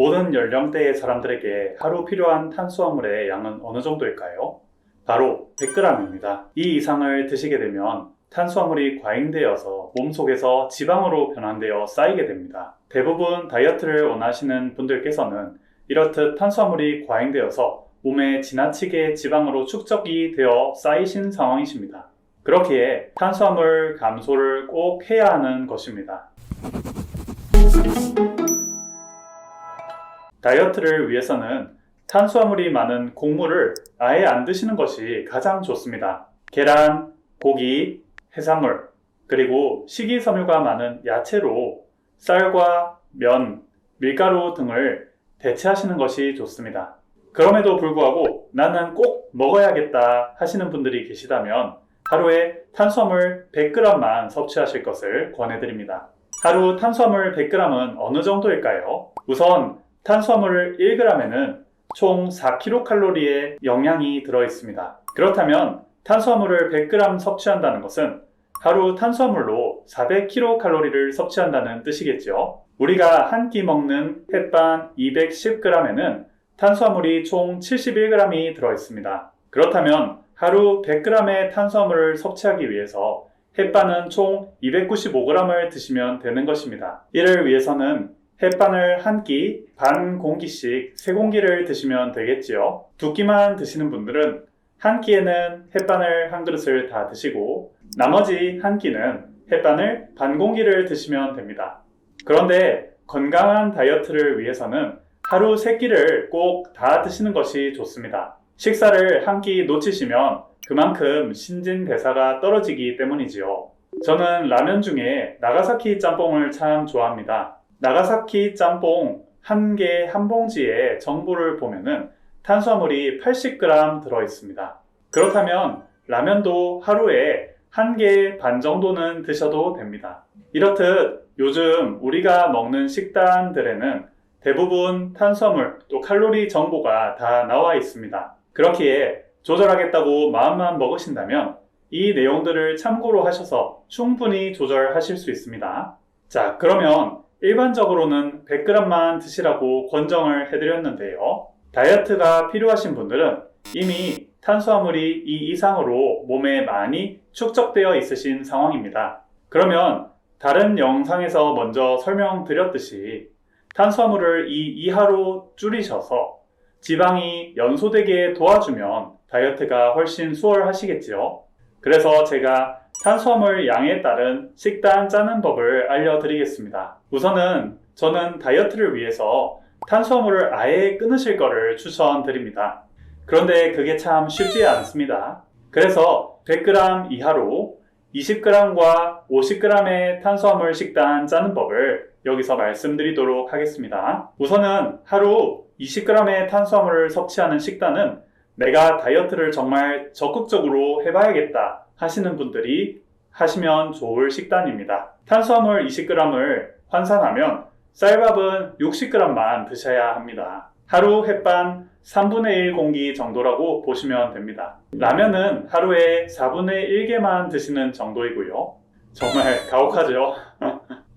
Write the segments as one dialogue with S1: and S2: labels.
S1: 모든 연령대의 사람들에게 하루 필요한 탄수화물의 양은 어느 정도일까요? 바로 100g입니다. 이 이상을 드시게 되면 탄수화물이 과잉되어서 몸속에서 지방으로 변환되어 쌓이게 됩니다. 대부분 다이어트를 원하시는 분들께서는 이렇듯 탄수화물이 과잉되어서 몸에 지나치게 지방으로 축적이 되어 쌓이신 상황이십니다. 그렇기에 탄수화물 감소를 꼭 해야 하는 것입니다. 다이어트를 위해서는 탄수화물이 많은 곡물을 아예 안 드시는 것이 가장 좋습니다. 계란, 고기, 해산물, 그리고 식이섬유가 많은 야채로 쌀과 면, 밀가루 등을 대체하시는 것이 좋습니다. 그럼에도 불구하고 나는 꼭 먹어야겠다 하시는 분들이 계시다면 하루에 탄수화물 100g만 섭취하실 것을 권해드립니다. 하루 탄수화물 100g은 어느 정도일까요? 우선 탄수화물 1g에는 총 4kcal의 영양이 들어있습니다. 그렇다면 탄수화물을 100g 섭취한다는 것은 하루 탄수화물로 400kcal를 섭취한다는 뜻이겠죠. 우리가 한 끼 먹는 햇반 210g에는 탄수화물이 총 71g이 들어있습니다. 그렇다면 하루 100g의 탄수화물을 섭취하기 위해서 햇반은 총 295g을 드시면 되는 것입니다. 이를 위해서는 햇반을 한 끼 반 공기씩 3공기를 드시면 되겠지요. 2끼만 드시는 분들은 한 끼에는 햇반을 한 그릇을 다 드시고 나머지 한 끼는 햇반을 반 공기를 드시면 됩니다. 그런데 건강한 다이어트를 위해서는 하루 3끼를 꼭 다 드시는 것이 좋습니다. 식사를 한 끼 놓치시면 그만큼 신진대사가 떨어지기 때문이지요. 저는 라면 중에 나가사키 짬뽕을 참 좋아합니다. 나가사키 짬뽕 한 개 한 봉지의 정보를 보면은 탄수화물이 80g 들어있습니다. 그렇다면 라면도 하루에 한 개 반 정도는 드셔도 됩니다. 이렇듯 요즘 우리가 먹는 식단들에는 대부분 탄수화물 또 칼로리 정보가 다 나와 있습니다. 그렇기에 조절하겠다고 마음만 먹으신다면 이 내용들을 참고로 하셔서 충분히 조절하실 수 있습니다. 자, 그러면 일반적으로는 100g만 드시라고 권정을 해드렸는데요. 다이어트가 필요하신 분들은 이미 탄수화물이 이 이상으로 몸에 많이 축적되어 있으신 상황입니다. 그러면 다른 영상에서 먼저 설명드렸듯이 탄수화물을 이 이하로 줄이셔서 지방이 연소되게 도와주면 다이어트가 훨씬 수월하시겠지요. 그래서 제가 탄수화물 양에 따른 식단 짜는 법을 알려드리겠습니다. 우선은 저는 다이어트를 위해서 탄수화물을 아예 끊으실 거를 추천드립니다. 그런데 그게 참 쉽지 않습니다. 그래서 100g 이하로 20g과 50g의 탄수화물 식단 짜는 법을 여기서 말씀드리도록 하겠습니다. 우선은 하루 20g의 탄수화물을 섭취하는 식단은 내가 다이어트를 정말 적극적으로 해봐야겠다 하시는 분들이 하시면 좋을 식단입니다. 탄수화물 20g을 환산하면 쌀밥은 60g만 드셔야 합니다. 하루 햇반 3분의 1 공기 정도라고 보시면 됩니다. 라면은 하루에 4분의 1개만 드시는 정도이고요. 정말 가혹하죠?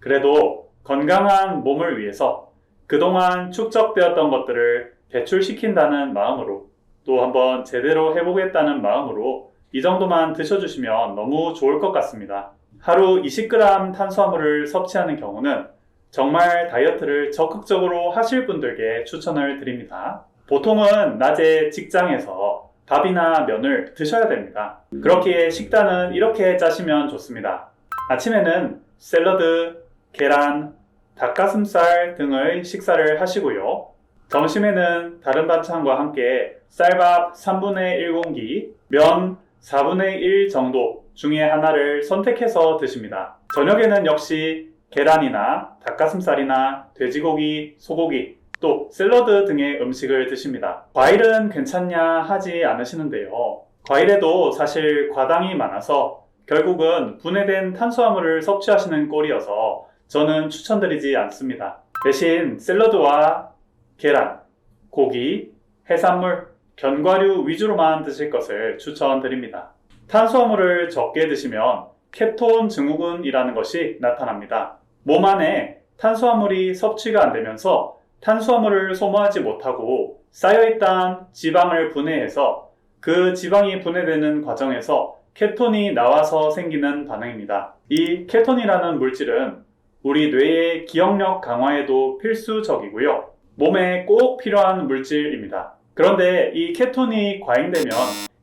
S1: 그래도 건강한 몸을 위해서 그동안 축적되었던 것들을 배출시킨다는 마음으로 또 한번 제대로 해보겠다는 마음으로 이 정도만 드셔주시면 너무 좋을 것 같습니다. 하루 20g 탄수화물을 섭취하는 경우는 정말 다이어트를 적극적으로 하실 분들께 추천을 드립니다. 보통은 낮에 직장에서 밥이나 면을 드셔야 됩니다. 그렇기에 식단은 이렇게 짜시면 좋습니다. 아침에는 샐러드, 계란, 닭가슴살 등의 식사를 하시고요. 점심에는 다른 반찬과 함께 쌀밥 3분의 1 공기, 면 4분의 1 정도 중에 하나를 선택해서 드십니다. 저녁에는 역시 계란이나 닭가슴살이나 돼지고기, 소고기, 또 샐러드 등의 음식을 드십니다. 과일은 괜찮냐 하지 않으시는데요. 과일에도 사실 과당이 많아서 결국은 분해된 탄수화물을 섭취하시는 꼴이어서 저는 추천드리지 않습니다. 대신 샐러드와 계란, 고기, 해산물, 견과류 위주로만 드실 것을 추천드립니다. 탄수화물을 적게 드시면 케톤 증후군이라는 것이 나타납니다. 몸 안에 탄수화물이 섭취가 안 되면서 탄수화물을 소모하지 못하고 쌓여있던 지방을 분해해서 그 지방이 분해되는 과정에서 케톤이 나와서 생기는 반응입니다. 이 케톤이라는 물질은 우리 뇌의 기억력 강화에도 필수적이고요. 몸에 꼭 필요한 물질입니다. 그런데 이 케톤이 과잉되면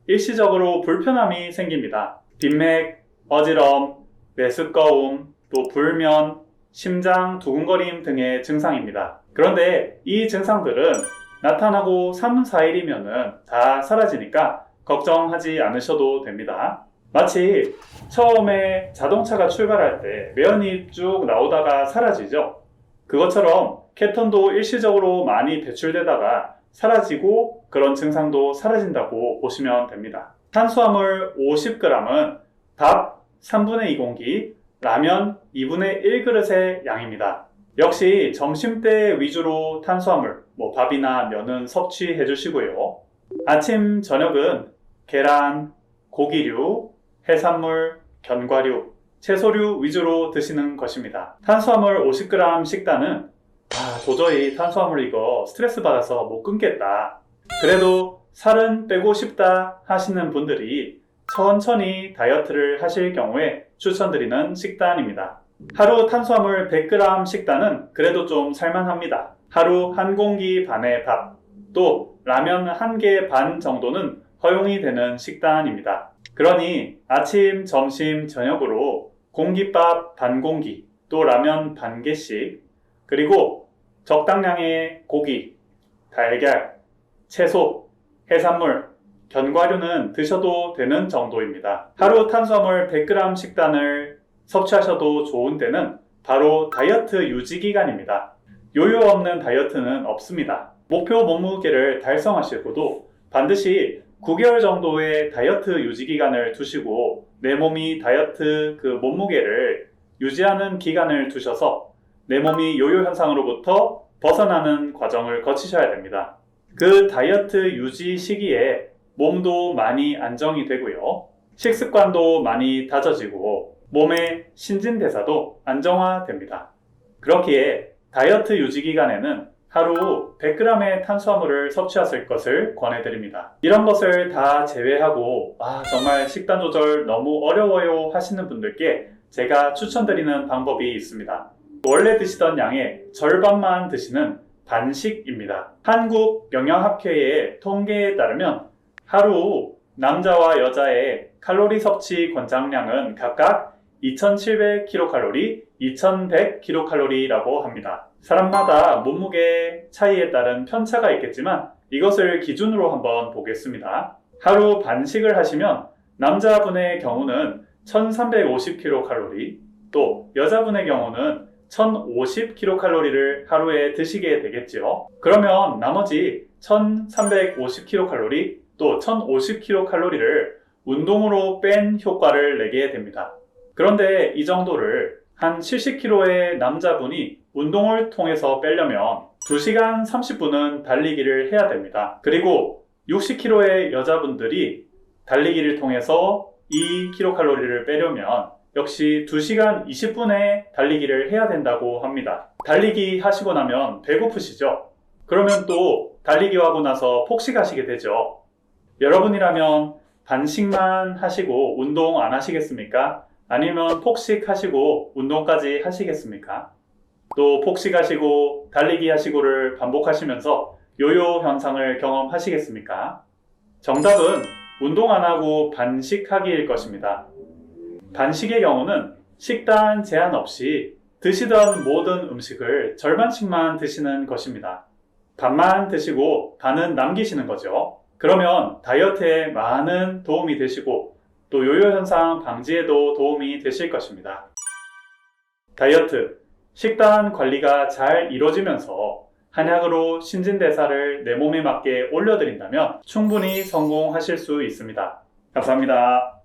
S1: 일시적으로 불편함이 생깁니다. 빈맥, 어지럼, 메스꺼움, 또 불면, 심장 두근거림 등의 증상입니다. 그런데 이 증상들은 나타나고 3, 4일이면 다 사라지니까 걱정하지 않으셔도 됩니다. 마치 처음에 자동차가 출발할 때 매연이 쭉 나오다가 사라지죠. 그것처럼 케톤도 일시적으로 많이 배출되다가 사라지고 그런 증상도 사라진다고 보시면 됩니다. 탄수화물 50g은 밥 3분의 2 공기, 라면 2분의 1그릇의 양입니다. 역시 점심때 위주로 탄수화물, 밥이나 면은 섭취해 주시고요. 아침, 저녁은 계란, 고기류, 해산물, 견과류, 채소류 위주로 드시는 것입니다. 탄수화물 50g 식단은 도저히 탄수화물 이거 스트레스 받아서 못 끊겠다. 그래도 살은 빼고 싶다 하시는 분들이 천천히 다이어트를 하실 경우에 추천드리는 식단입니다. 하루 탄수화물 100g 식단은 그래도 좀 살만합니다. 하루 한 공기 반의 밥, 또 라면 1개 반 정도는 허용이 되는 식단입니다. 그러니 아침, 점심, 저녁으로 공깃밥 반 공기, 또 라면 반 개씩, 그리고 적당량의 고기, 달걀, 채소, 해산물, 견과류는 드셔도 되는 정도입니다. 하루 탄수화물 100g 식단을 섭취하셔도 좋은 때는 바로 다이어트 유지 기간입니다. 요요 없는 다이어트는 없습니다. 목표 몸무게를 달성하시고도 반드시 9개월 정도의 다이어트 유지 기간을 두시고 내 몸이 다이어트 그 몸무게를 유지하는 기간을 두셔서 내 몸이 요요 현상으로부터 벗어나는 과정을 거치셔야 됩니다. 그 다이어트 유지 시기에 몸도 많이 안정이 되고요. 식습관도 많이 다져지고 몸의 신진대사도 안정화됩니다. 그렇기에 다이어트 유지 기간에는 하루 100g의 탄수화물을 섭취하실 것을 권해드립니다. 이런 것을 다 제외하고 정말 식단 조절 너무 어려워요 하시는 분들께 제가 추천드리는 방법이 있습니다. 원래 드시던 양의 절반만 드시는 반식입니다. 한국영양학회의 통계에 따르면 하루 남자와 여자의 칼로리 섭취 권장량은 각각 2700kcal, 2100kcal라고 합니다. 사람마다 몸무게 차이에 따른 편차가 있겠지만 이것을 기준으로 한번 보겠습니다. 하루 반식을 하시면 남자분의 경우는 1350kcal, 또 여자분의 경우는 1050kcal를 하루에 드시게 되겠죠. 그러면 나머지 1350kcal, 또 1050kcal를 운동으로 뺀 효과를 내게 됩니다. 그런데 이 정도를 한 70kg의 남자분이 운동을 통해서 빼려면 2시간 30분은 달리기를 해야 됩니다. 그리고 60kg의 여자분들이 달리기를 통해서 2kcal를 빼려면 역시 2시간 20분의 달리기를 해야 된다고 합니다. 달리기 하시고 나면 배고프시죠? 그러면 또 달리기 하고 나서 폭식하시게 되죠. 여러분이라면 반식만 하시고 운동 안 하시겠습니까? 아니면 폭식하시고 운동까지 하시겠습니까? 또 폭식하시고 달리기 하시고를 반복하시면서 요요 현상을 경험하시겠습니까? 정답은 운동 안 하고 반식하기일 것입니다. 반식의 경우는 식단 제한 없이 드시던 모든 음식을 절반씩만 드시는 것입니다. 반만 드시고 반은 남기시는 거죠. 그러면 다이어트에 많은 도움이 되시고 또 요요 현상 방지에도 도움이 되실 것입니다. 다이어트, 식단 관리가 잘 이루어지면서 한약으로 신진대사를 내 몸에 맞게 올려드린다면 충분히 성공하실 수 있습니다. 감사합니다.